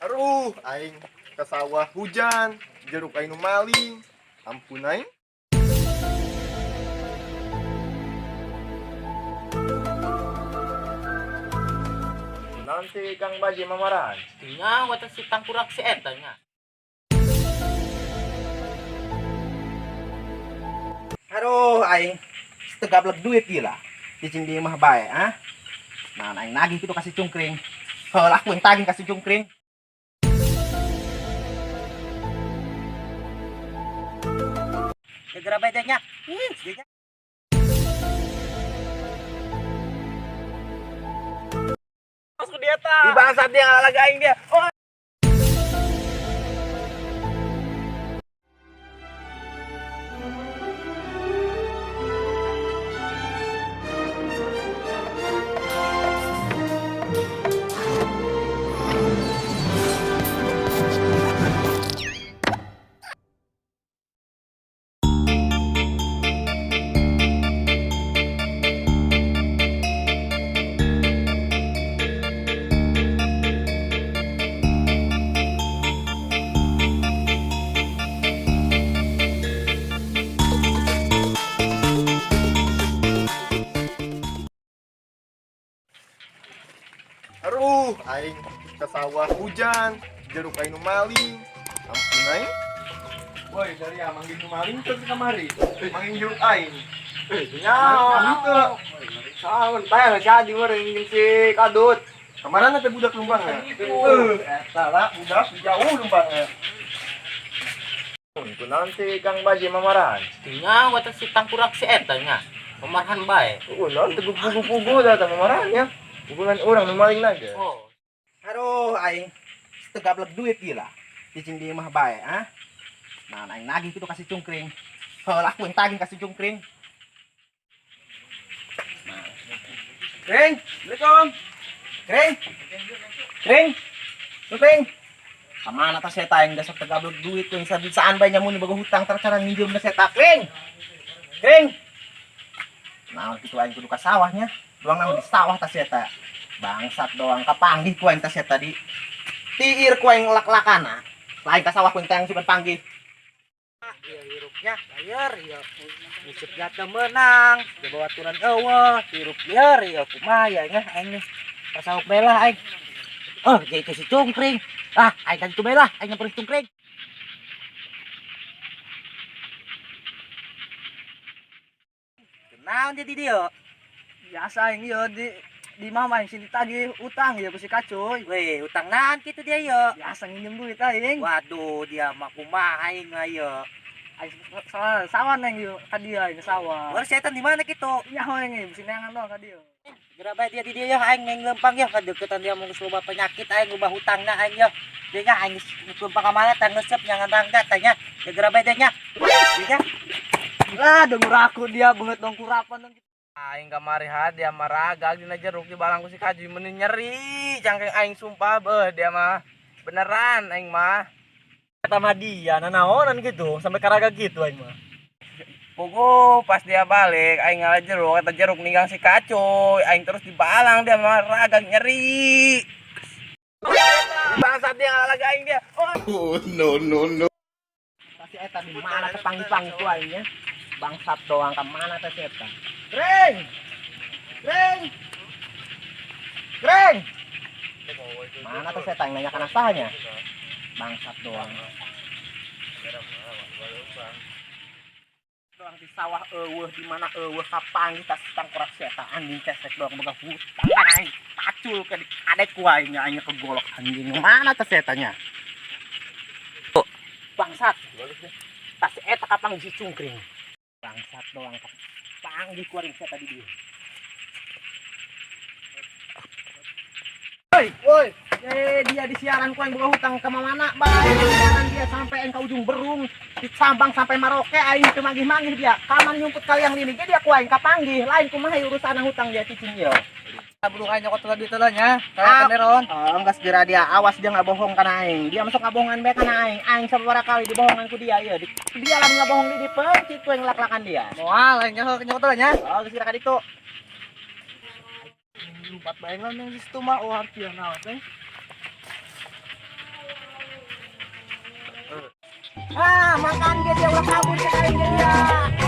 Aduh, aing ke sawah hujan, jeruk aing nu maling. Ampun aing. Nanti Kang Baji mamaran. Nya wata si tangkurak si eta nya. Aduh, aing setegablek duit gila. Cicing di mah bae, ah. Nah, aing nagih kitu kasih cungkring. Heulah aku yang tagih kasih cungkring. Segera bedanya. Dia masuk dia ta. Di bangsat dia ngalah lagi aing dia. Oh. Aduh, aing ke sawah hujan, jeruk aing nu maling. Ampun aing. Woi, dari manggil nu maling teh kamari. Manggil jeruk aing. Nyawa. Saun teh jadi meureun si kadut. Kemana teh budak lumbangna? Eta lah budak jauh lumbangna. Untuk nanti Kang Baji mamaran. Nya wata si tangkurak si eta nya. Pemarahan bae. Nanti pugu-pugu datang mamarannya. Pukulan orang nu maling naga. Oh. Aduh, aing setegablek duit gila. Cicing di mah bae, ah. Nah, aing nagih kitu kasih cungkring. Heulah aku yang tagih kasih cungkring. Kring, Assalamualaikum. Kring. Kring. Kring. Kamana ta seta aing dasar tegablek duit yang sabisaan bae nyamun boga hutang tercara nginjem da seta. Kring. Kring. Nah, kitu aing kudu ka sawahnya. Doang nama di sawah tas eta. Bangsat doang kapanggih ku aing tas eta di tiir ku aing lak-lakana. Lain ka sawah ku aing simpen panggih. Iya hirupnya bayar ya. Misipnya teh menang. Coba aturan eueuh, hirup liar ya kumaha ya nya aing nih. Pasauk belah aing. Oh, jadi kasih cungkring. Ah, aing kasih tu belah, aing nyamperin cungkring. Kenaon jadi dia? Biasa yang iya di mama yang sini tadi utang ya si kacoy. Weh, utang naon kitu dia ya. Biasa nginjem duit aing. Waduh, dia mah kumaha aing ayo. Aing sawah neng yo tadi aing sawah. War setan di mana kitu? Nyaho yang bisi neangan doang tadi yo. Geura bae dia di dieu ya aing neng lempang ya kadeukeutan dia mung loba penyakit aing loba hutangna aing ya. Dia nya aing lempang ka mana tang ngeuseup nyangan rangga tanya. Geura bae dia nya. Dia Lah dengur aku dia banget dong kurapan dong. Aing kamari dia maragag dina jeruk di balangku si Kaji meuneun nyeri. Cangkeng aing sumpah beuh dia mah. Beneran aing mah. Kata mah dia nanaonan gitu sampai karaga gitu aing mah. Pugu pas dia balik aing ngalah jeruk kata jeruk ninggang si Kacoy. Aing terus dibalang dia maragag nyeri. Bangsat dia ngalah lagi aing dia. Oh, no. Kasi eta di mana teh panggih-panggih ku aing nya. Bangsat doang ka mana teh eta. Kring. Kring. Kring. Mana teh eta yang nanya kana sahanya? Bangsat doang. Doang di sawah eueuh di mana eueuh kapanggih tas tangkurak seta anjing cesek doang boga hutang aing pacul ke adek ku aing nya aing kegolok anjing mana tas etanya. Bangsat. Tas eta kapanggih si cungkring. Bangsat doang panggih ku aing seta di dieu. Woi, dia di siaran ku yang boga hutang ke mana bae siaran dia sampai ke ujung Berung, di Sambang sampai Maroke aing teu manggih-manggih dia. Kaman nyumput kali yang lini dia ku aing kapanggih, lain kumaha urusan hutang dia cicing ye. Burung aing nyokot tadi teh nya. Kayak kaneron. Enggak segera dia, awas dia enggak bohong kana aing. Dia masuk ngabohongan bae kana aing. Aing sabaraha kali dibohongan ku dia ye. Dia lamun ngabohong di dipeung kitu yang lak-lakan dia. Moal aing nyokot teh nya. Oh, geus ka ditu. Lumpat bae nang situ mah oh hartian naon teh. Ah, makan dia ulah kabur ke aing dia.